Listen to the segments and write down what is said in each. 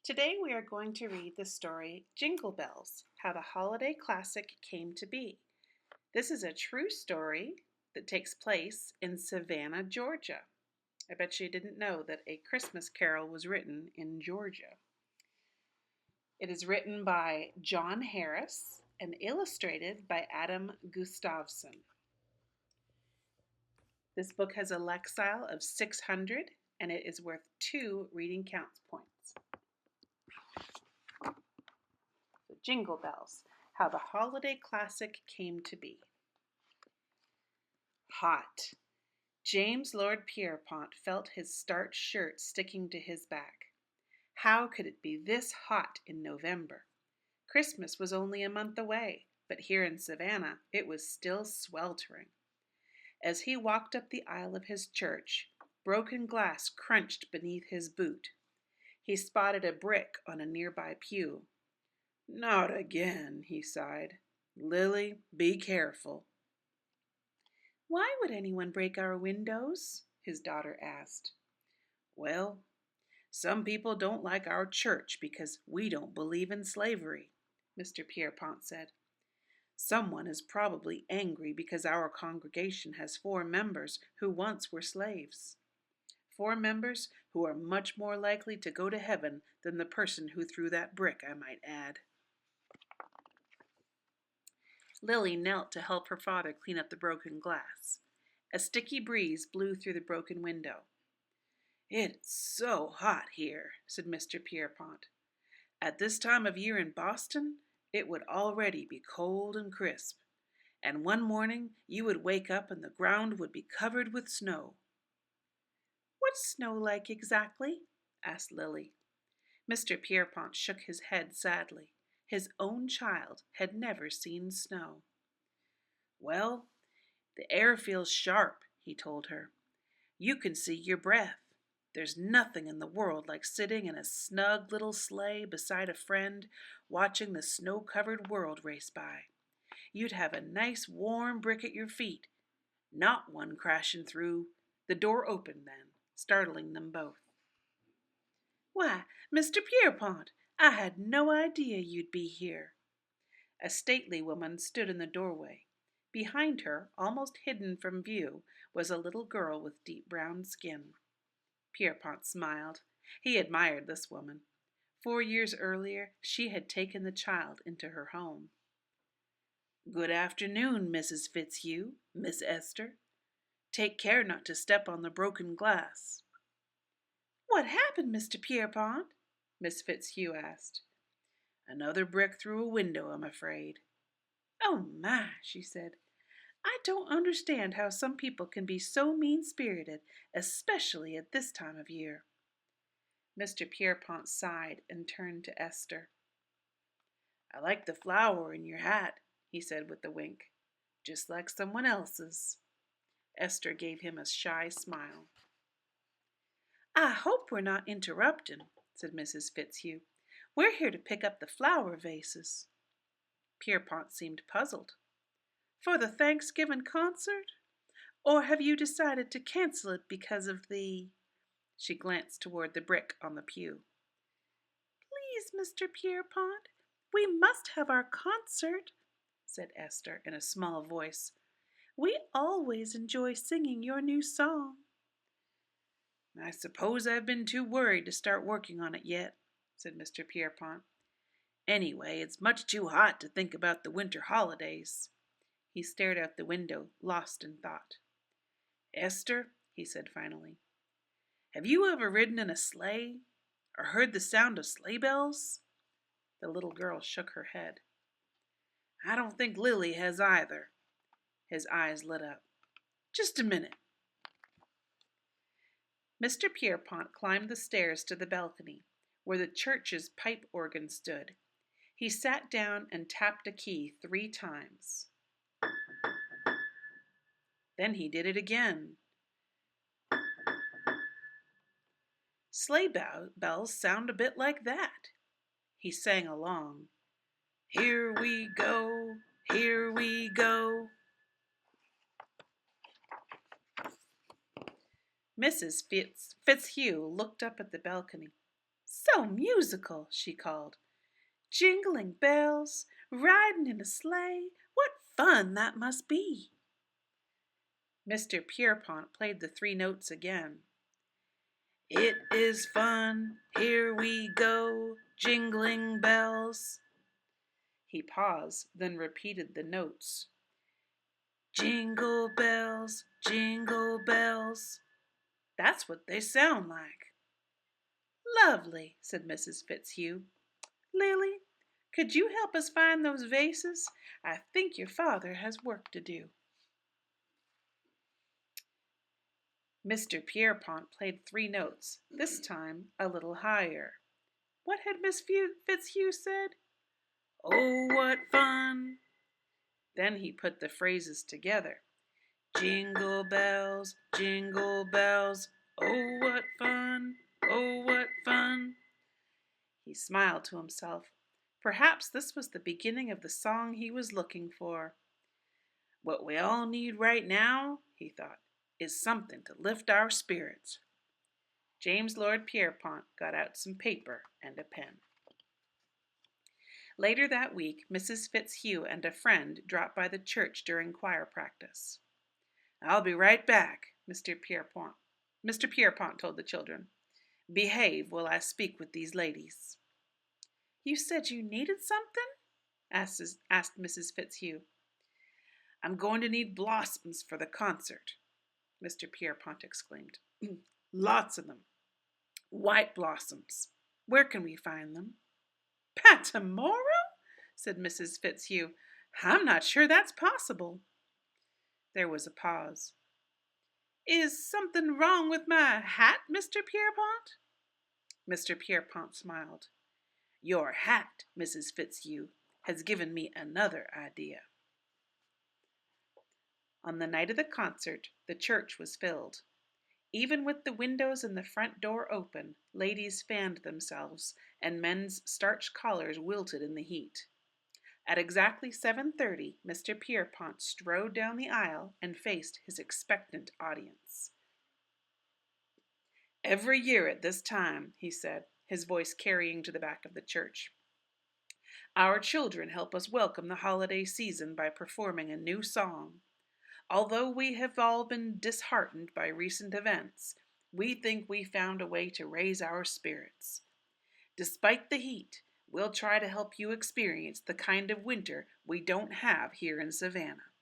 Today we are going to read the story Jingle Bells, How the Holiday Classic Came to Be. This is a true story that takes place in Savannah, Georgia. I bet you didn't know that a Christmas carol was written in Georgia. It is written by John Harris and illustrated by Adam Gustafson. This book has a Lexile of 600 and it is worth 2 reading counts points. Jingle Bells, How the Holiday Classic Came to Be. Hot. James Lord Pierpont felt his starched shirt sticking to his back. How could it be this hot in November? Christmas was only a month away, but here in Savannah it was still sweltering. As he walked up the aisle of his church, broken glass crunched beneath his boot. He spotted a brick on a nearby pew. "Not again," he sighed. "Lily, be careful." "Why would anyone break our windows?" his daughter asked. "Well, some people don't like our church because we don't believe in slavery," Mr. Pierpont said. "Someone is probably angry because our congregation has 4 members who once were slaves. 4 members who are much more likely to go to heaven than the person who threw that brick, I might add." Lily knelt to help her father clean up the broken glass. A sticky breeze blew through the broken window. "It's so hot here," said Mr. Pierpont. "At this time of year in Boston, it would already be cold and crisp, and one morning you would wake up and the ground would be covered with snow." "What's snow like exactly?" asked Lily. Mr. Pierpont shook his head sadly. His own child had never seen snow. "Well, the air feels sharp," he told her. "You can see your breath. There's nothing in the world like sitting in a snug little sleigh beside a friend, watching the snow-covered world race by. You'd have a nice warm brick at your feet, not one crashing through." The door opened then, startling them both. "Why, Mr. Pierpont, I had no idea you'd be here." A stately woman stood in the doorway. Behind her, almost hidden from view, was a little girl with deep brown skin. Pierpont smiled. He admired this woman. 4 years earlier, she had taken the child into her home. "Good afternoon, Mrs. Fitzhugh, Miss Esther. Take care not to step on the broken glass." "What happened, Mr. Pierpont?" Miss Fitzhugh asked. "Another brick through a window, I'm afraid." "Oh my," she said. "I don't understand how some people can be so mean-spirited, especially at this time of year." Mr. Pierpont sighed and turned to Esther. "I like the flower in your hat," he said with a wink. "Just like someone else's." Esther gave him a shy smile. "I hope we're not interrupting," said Mrs. Fitzhugh. "We're here to pick up the flower vases." Pierpont seemed puzzled. "For the Thanksgiving concert? Or have you decided to cancel it because of the—" She glanced toward the brick on the pew. "Please, Mr. Pierpont, we must have our concert," said Esther in a small voice. "We always enjoy singing your new song." "I suppose I've been too worried to start working on it yet," said Mr. Pierpont. "Anyway, it's much too hot to think about the winter holidays." He stared out the window, lost in thought. "Esther," he said finally, "have you ever ridden in a sleigh or heard the sound of sleigh bells?" The little girl shook her head. "I don't think Lily has either." His eyes lit up. "Just a minute." Mr. Pierpont climbed the stairs to the balcony, where the church's pipe organ stood. He sat down and tapped a key 3 times. Then he did it again. "Sleigh bells sound a bit like that." He sang along. "Here we go, here we go." Mrs. Fitzhugh looked up at the balcony. So musical, she called. Jingling bells, riding in a sleigh. What fun that must be. Mr. Pierpont played the 3 notes again. It is fun, here we go, jingling bells. He paused, then repeated the notes. Jingle bells, jingle bells. That's what they sound like. Lovely, said Mrs. Fitzhugh. Lily, could you help us find those vases? I think your father has work to do. Mr. Pierpont played 3 notes, this time a little higher. What had Miss Fitzhugh said? Oh, what fun! Then he put the phrases together. Jingle bells, oh, what fun, oh, what fun. He smiled to himself. Perhaps this was the beginning of the song he was looking for. What we all need right now, he thought, is something to lift our spirits. James Lord Pierpont got out some paper and a pen. Later that week, Mrs. Fitzhugh and a friend dropped by the church during choir practice. I'll be right back, Mr. Pierpont told the children. Behave while I speak with these ladies. You said you needed something? asked Mrs. Fitzhugh. I'm going to need blossoms for the concert, Mr. Pierpont exclaimed. Lots of them. White blossoms. Where can we find them? Pat tomorrow? Said Mrs. Fitzhugh. I'm not sure that's possible. There was a pause. Is something wrong with my hat, Mr. Pierpont? Mr. Pierpont smiled. Your hat, Mrs. Fitzhugh, has given me another idea. On the night of the concert, the church was filled. Even with the windows and the front door open, ladies fanned themselves, and men's starched collars wilted in the heat. At exactly 7:30, Mr. Pierpont strode down the aisle and faced his expectant audience. Every year at this time, he said, his voice carrying to the back of the church, our children help us welcome the holiday season by performing a new song. Although we have all been disheartened by recent events, we think we found a way to raise our spirits. Despite the heat, we'll try to help you experience the kind of winter we don't have here in Savannah.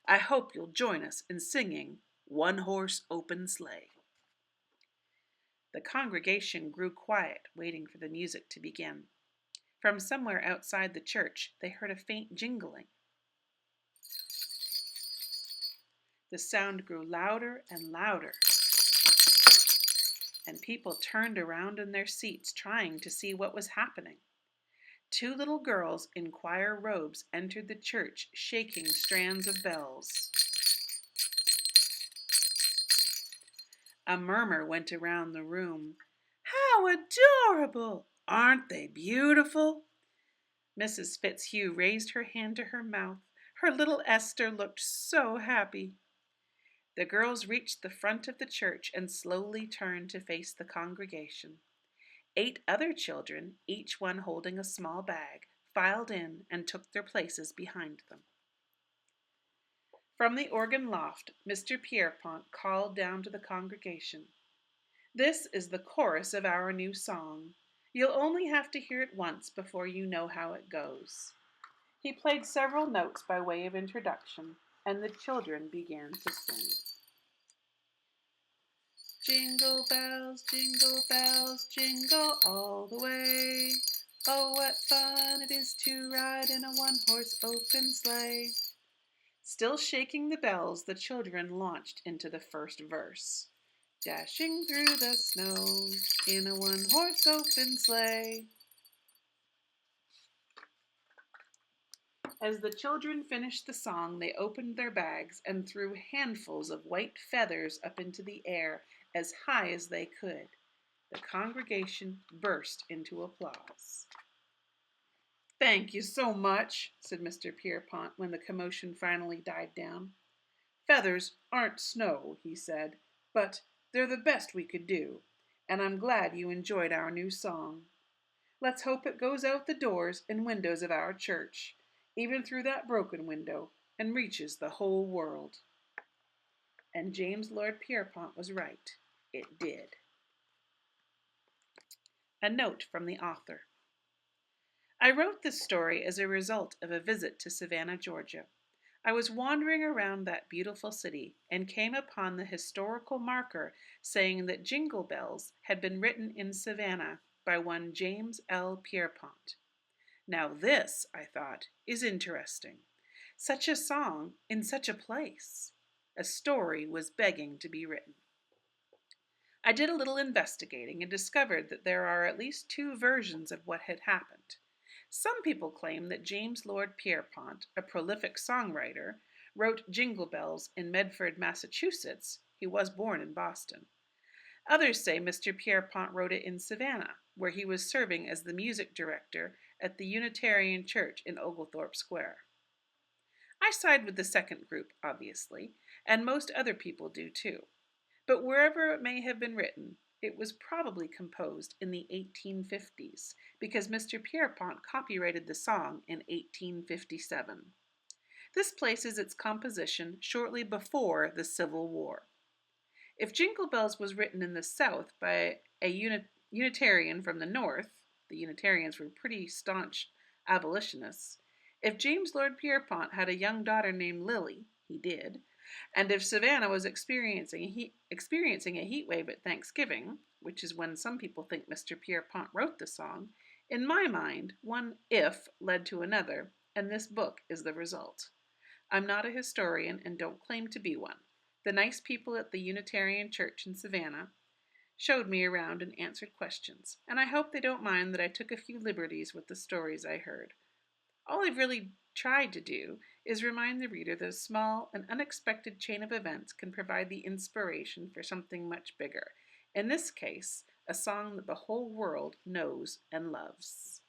I hope you'll join us in singing One Horse Open Sleigh. The congregation grew quiet, waiting for the music to begin. From somewhere outside the church, they heard a faint jingling. The sound grew louder and louder, and people turned around in their seats trying to see what was happening. 2 little girls in choir robes entered the church shaking strands of bells. A murmur went around the room. How adorable! Aren't they beautiful? Mrs. Fitzhugh raised her hand to her mouth. Her little Esther looked so happy. The girls reached the front of the church and slowly turned to face the congregation. 8 other children, each one holding a small bag, filed in and took their places behind them. From the organ loft, Mr. Pierpont called down to the congregation. This is the chorus of our new song. You'll only have to hear it once before you know how it goes. He played several notes by way of introduction, and the children began to sing. Jingle bells, jingle all the way. Oh, what fun it is to ride in a one-horse open sleigh. Still shaking the bells, the children launched into the first verse. Dashing through the snow in a one-horse open sleigh. As the children finished the song, they opened their bags and threw handfuls of white feathers up into the air as high as they could. The congregation burst into applause. Thank you so much, said Mr. Pierpont when the commotion finally died down. Feathers aren't snow, he said, but they're the best we could do. and I'm glad you enjoyed our new song. Let's hope it goes out the doors and windows of our church, even through that broken window, and reaches the whole world." And James Lord Pierpont was right. It did. A note from the author. I wrote this story as a result of a visit to Savannah, Georgia. I was wandering around that beautiful city and came upon the historical marker saying that Jingle Bells had been written in Savannah by one James L. Pierpont. Now this, I thought, is interesting. Such a song in such a place. A story was begging to be written. I did a little investigating and discovered that there are at least two versions of what had happened. Some people claim that James Lord Pierpont, a prolific songwriter, wrote Jingle Bells in Medford, Massachusetts. He was born in Boston. Others say Mr. Pierpont wrote it in Savannah, where he was serving as the music director at the Unitarian Church in Oglethorpe Square. I side with the second group, obviously, and most other people do too. But wherever it may have been written, it was probably composed in the 1850s, because Mr. Pierpont copyrighted the song in 1857. This places its composition shortly before the Civil War. If Jingle Bells was written in the South by a Unitarian from the North, the Unitarians were pretty staunch abolitionists. If James Lord Pierpont had a young daughter named Lily, he did, and if Savannah was experiencing a heat wave at Thanksgiving, which is when some people think Mr. Pierpont wrote the song, in my mind, one if led to another, and this book is the result. I'm not a historian and don't claim to be one. The nice people at the Unitarian Church in Savannah showed me around and answered questions, and I hope they don't mind that I took a few liberties with the stories I heard. All I've really tried to do is remind the reader that a small and unexpected chain of events can provide the inspiration for something much bigger. In this case, a song that the whole world knows and loves.